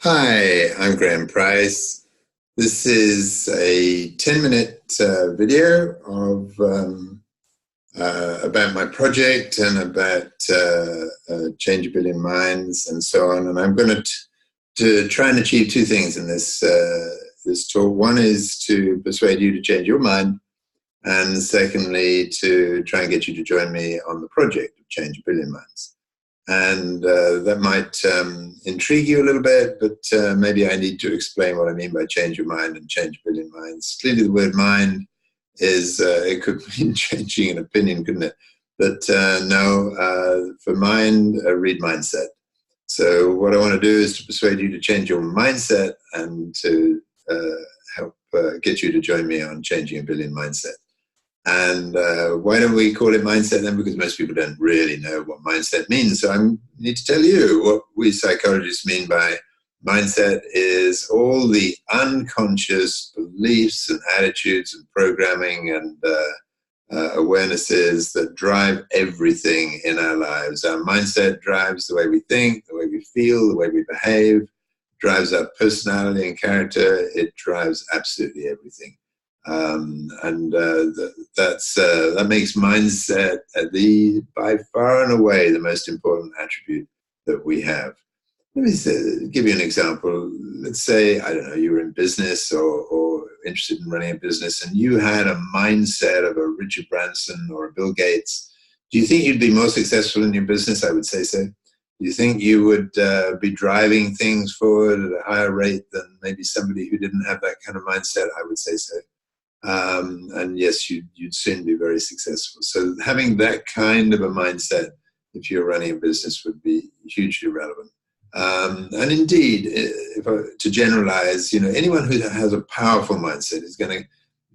Hi, I'm Graham Price. This is a 10-minute video of about my project and about Change a Billion Minds and so on. And I'm going to try and achieve two things in this talk. One is to persuade you to change your mind, and secondly, to try and get you to join me on the project of Change a Billion Minds. And that might intrigue you a little bit, but maybe I need to explain what I mean by change your mind and change a billion minds. Clearly, the word mind is, it could mean changing an opinion, couldn't it? But no, for mind, read mindset. So what I want to do is to persuade you to change your mindset and to help get you to join me on Changing a Billion Mindset. And why don't we call it mindset then? Because most people don't really know what mindset means. So I need to tell you what we psychologists mean by mindset is all the unconscious beliefs and attitudes and programming and awarenesses that drive everything in our lives. Our mindset drives the way we think, the way we feel, the way we behave, drives our personality and character. It drives absolutely everything. That makes mindset by far and away the most important attribute that we have. Let me give you an example. Let's say, I don't know, you were in business or interested in running a business, and you had a mindset of a Richard Branson or a Bill Gates. Do you think you'd be more successful in your business? I would say so. Do you think you would be driving things forward at a higher rate than maybe somebody who didn't have that kind of mindset? I would say so. And yes, you'd soon be very successful. So having that kind of a mindset, if you're running a business, would be hugely relevant. And indeed, to generalize, anyone who has a powerful mindset is going to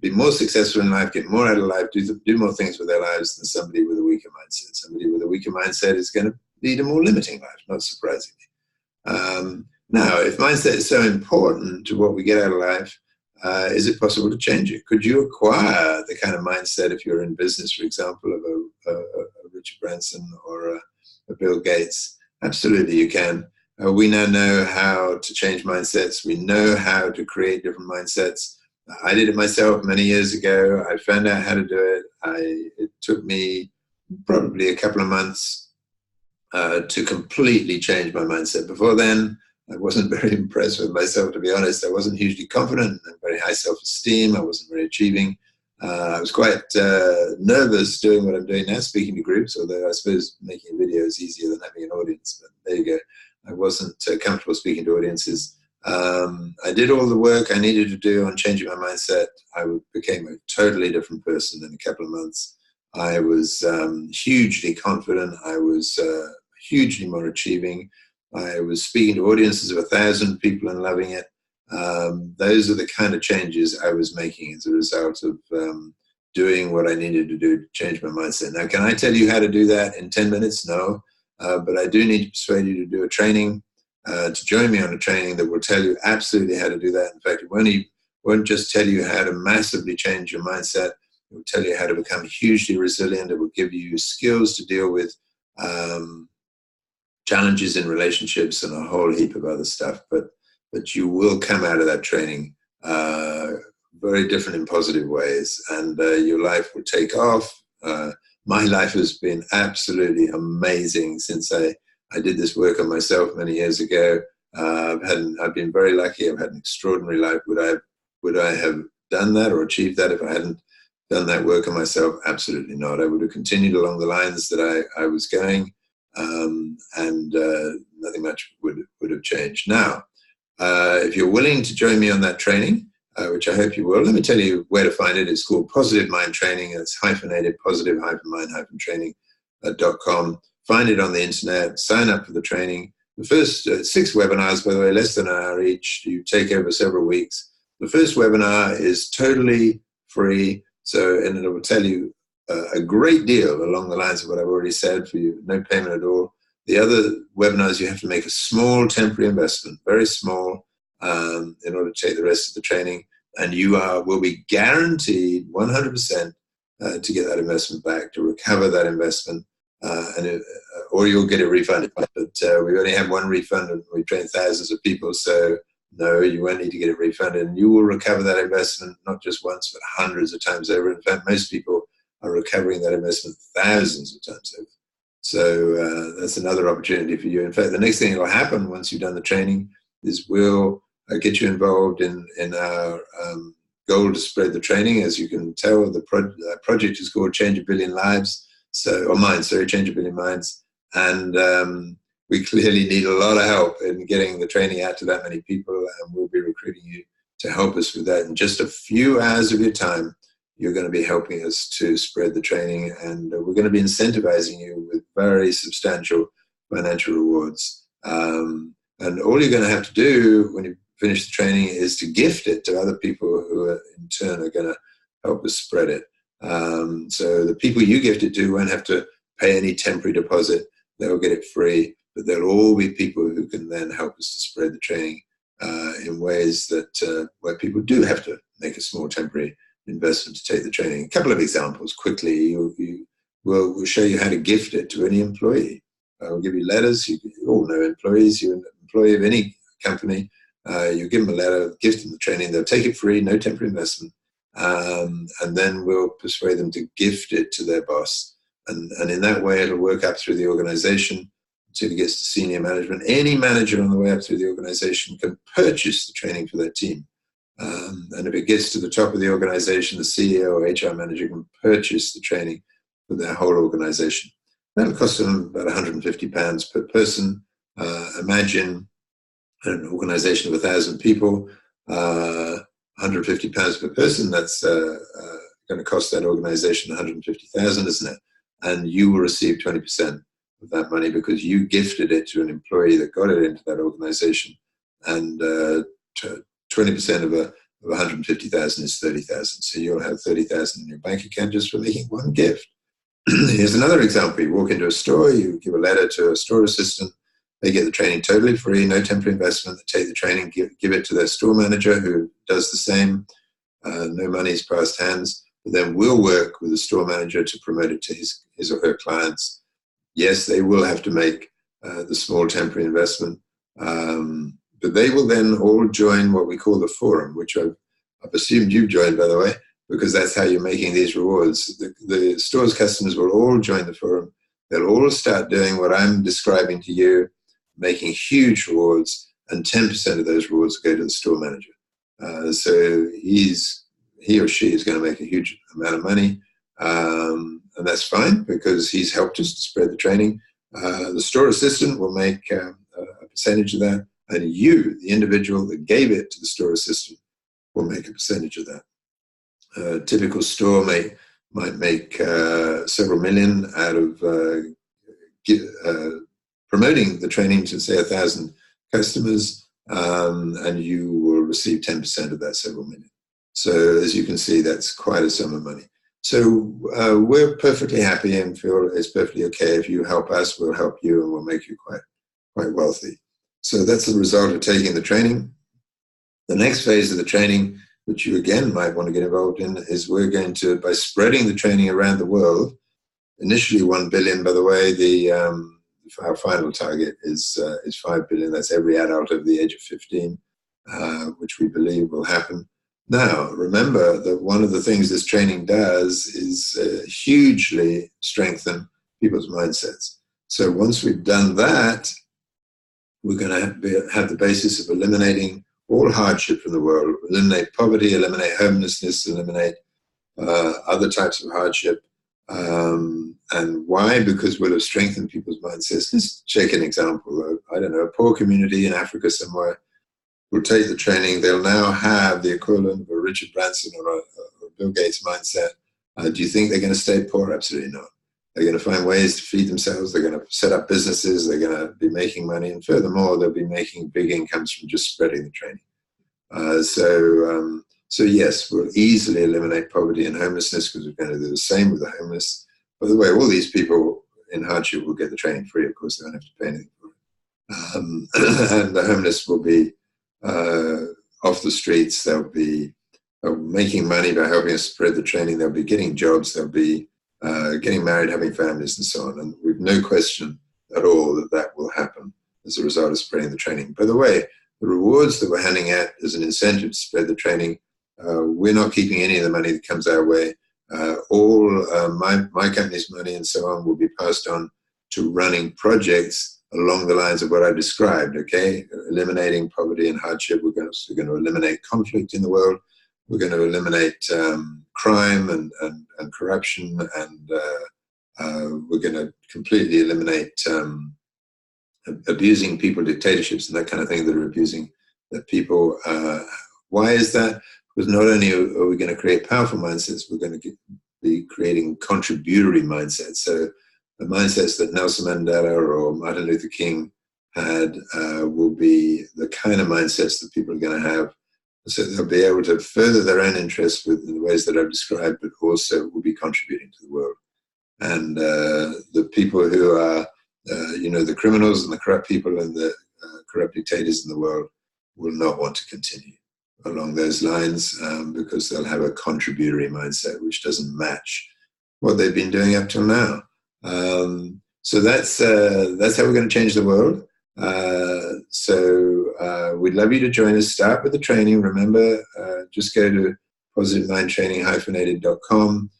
be more successful in life, get more out of life, do more things with their lives than somebody with a weaker mindset. Somebody with a weaker mindset is going to lead a more limiting life, not surprisingly. Now, if mindset is so important to what we get out of life, is it possible to change it? Could you acquire the kind of mindset if you're in business, for example, of a Richard Branson or a Bill Gates? Absolutely, you can. We now know how to change mindsets. We know how to create different mindsets. I did it myself many years ago. I found out how to do it. It took me probably a couple of months to completely change my mindset. Before then, I wasn't very impressed with myself, to be honest. I wasn't hugely confident and very high self-esteem. I wasn't very achieving. I was quite nervous doing what I'm doing now, speaking to groups, although I suppose making a video is easier than having an audience. But there you go. I wasn't comfortable speaking to audiences. I did all the work I needed to do on changing my mindset. I became a totally different person in a couple of months. I was hugely confident. I was hugely more achieving. I was speaking to audiences of 1,000 people and loving it. Those are the kind of changes I was making as a result of doing what I needed to do to change my mindset. Now, can I tell you how to do that in 10 minutes? No. But I do need to persuade you to do a training, to join me on a training that will tell you absolutely how to do that. In fact, it won't just tell you how to massively change your mindset. It will tell you how to become hugely resilient. It will give you skills to deal with challenges in relationships and a whole heap of other stuff. But you will come out of that training very different in positive ways, and your life will take off. My life has been absolutely amazing since I did this work on myself many years ago. I've been very lucky. I've had an extraordinary life. Would I have done that or achieved that if I hadn't done that work on myself? Absolutely not. I would have continued along the lines that I was going, and nothing much would have changed. Now, if you're willing to join me on that training, which I hope you will, let me tell you where to find it. It's called Positive Mind Training. It's hyphenated, positive-mind-training.com. Find it on the internet. Sign up for the training. The first 6 webinars, by the way, less than an hour each. You take over several weeks. The first webinar is totally free, and it will tell you a great deal along the lines of what I've already said for you, no payment at all. The other webinars, you have to make a small temporary investment, very small, in order to take the rest of the training. And you will be guaranteed 100% to get that investment back, to recover that investment, or you'll get it refunded. But we only have one refund, and we trained thousands of people, so no, you won't need to get it refunded. And you will recover that investment not just once, but hundreds of times over. In fact, most people are recovering that investment thousands of times over. So that's another opportunity for you. In fact, the next thing that will happen once you've done the training is we'll get you involved in our goal to spread the training. As you can tell, the project is called Change a Billion Lives. Change a Billion Minds. And we clearly need a lot of help in getting the training out to that many people, and we'll be recruiting you to help us with that. In just a few hours of your time, you're going to be helping us to spread the training, and we're going to be incentivizing you with very substantial financial rewards. And all you're going to have to do when you finish the training is to gift it to other people who in turn are going to help us spread it. So the people you gift it to won't have to pay any temporary deposit. They'll get it free, but they'll all be people who can then help us to spread the training in ways that where people do have to make a small temporary investment to take the training. A couple of examples quickly. We'll show you how to gift it to any employee. We'll give you letters. You all know employees. You're an employee of any company. You give them a letter, gift them the training. They'll take it free, no temporary investment. And then we'll persuade them to gift it to their boss. And in that way, it'll work up through the organization until it gets to senior management. Any manager on the way up through the organization can purchase the training for their team. And if it gets to the top of the organization, the CEO or HR manager can purchase the training for their whole organization. That'll cost them about £150 per person. Imagine an organization of 1,000 people, £150 per person. That's going to cost that organization £150,000, isn't it? And you will receive 20% of that money because you gifted it to an employee that got it into that organization. And 20% of 150,000 is 30,000. So you'll have 30,000 in your bank account just for making one gift. Here's another example. You walk into a store, you give a letter to a store assistant. They get the training totally free, no temporary investment. They take the training, give it to their store manager who does the same. No money is passed hands. But then we'll work with the store manager to promote it to his or her clients. Yes, they will have to make the small temporary investment. But they will then all join what we call the forum, which I've assumed you've joined, by the way, because that's how you're making these rewards. The store's customers will all join the forum. They'll all start doing what I'm describing to you, making huge rewards, and 10% of those rewards go to the store manager. So he or she is going to make a huge amount of money, and that's fine because he's helped us to spread the training. The store assistant will make a percentage of that, and you, the individual that gave it to the store assistant, will make a percentage of that. A typical store might make several million out of promoting the training to, say, 1,000 customers, and you will receive 10% of that several million. So as you can see, that's quite a sum of money. So we're perfectly happy and feel it's perfectly okay. If you help us, we'll help you, and we'll make you quite wealthy. So that's the result of taking the training. The next phase of the training, which you again might want to get involved in, is we're going to, by spreading the training around the world, initially 1 billion, by the way, our final target is 5 billion. That's every adult over the age of 15, which we believe will happen. Now, remember that one of the things this training does is hugely strengthen people's mindsets. So once we've done that, we're going to have the basis of eliminating all hardship in the world, eliminate poverty, eliminate homelessness, eliminate other types of hardship. And why? Because we'll have strengthened people's mindsets. Let's take an example. I don't know, a poor community in Africa somewhere will take the training. They'll now have the equivalent of a Richard Branson or a Bill Gates mindset. Do you think they're going to stay poor? Absolutely not. They're going to find ways to feed themselves. They're going to set up businesses. They're going to be making money. And furthermore, they'll be making big incomes from just spreading the training. So yes, we'll easily eliminate poverty and homelessness because we're going to do the same with the homeless. By the way, all these people in hardship will get the training free. Of course, they don't have to pay anything for it. And the homeless will be off the streets. They'll be making money by helping us spread the training. They'll be getting jobs. They'll be getting married, having families, and so on. And we've no question at all that will happen as a result of spreading the training. By the way, the rewards that we're handing out as an incentive to spread the training, we're not keeping any of the money that comes our way. All my company's money and so on will be passed on to running projects along the lines of what I described, okay? Eliminating poverty and hardship. We're going to eliminate conflict in the world. We're going to eliminate crime and corruption, and we're going to completely eliminate abusing people, dictatorships, and that kind of thing that are abusing the people. Why is that? Because not only are we going to create powerful mindsets, we're going to be creating contributory mindsets. So the mindsets that Nelson Mandela or Martin Luther King had will be the kind of mindsets that people are going to have. So they'll be able to further their own interests in the ways that I've described, but also will be contributing to the world. And the people who are, the criminals and the corrupt people and the corrupt dictators in the world will not want to continue along those lines because they'll have a contributory mindset which doesn't match what they've been doing up till now. So that's how we're going to change the world. So we'd love you to join us. Start with the training. Remember, just go to positivemindtraining-aided.com.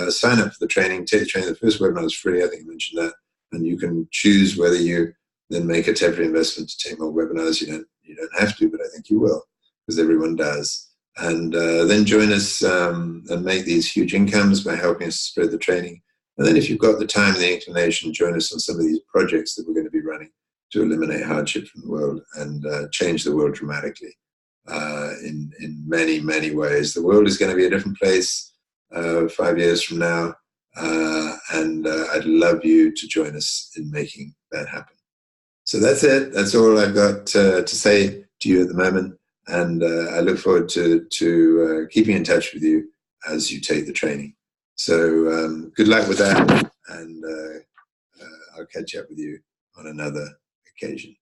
Sign up for the training. Take the training. The first webinar is free. I think I mentioned that. And you can choose whether you then make a temporary investment to take more webinars. You don't have to, but I think you will, because everyone does. And then join us and make these huge incomes by helping us spread the training. And then if you've got the time and the inclination, join us on some of these projects that we're going to be running to eliminate hardship from the world and change the world dramatically in many, many ways. The world is going to be a different place 5 years from now. And I'd love you to join us in making that happen. So that's it. That's all I've got to say to you at the moment. And I look forward to keeping in touch with you as you take the training. So good luck with that. And I'll catch up with you on another occasion.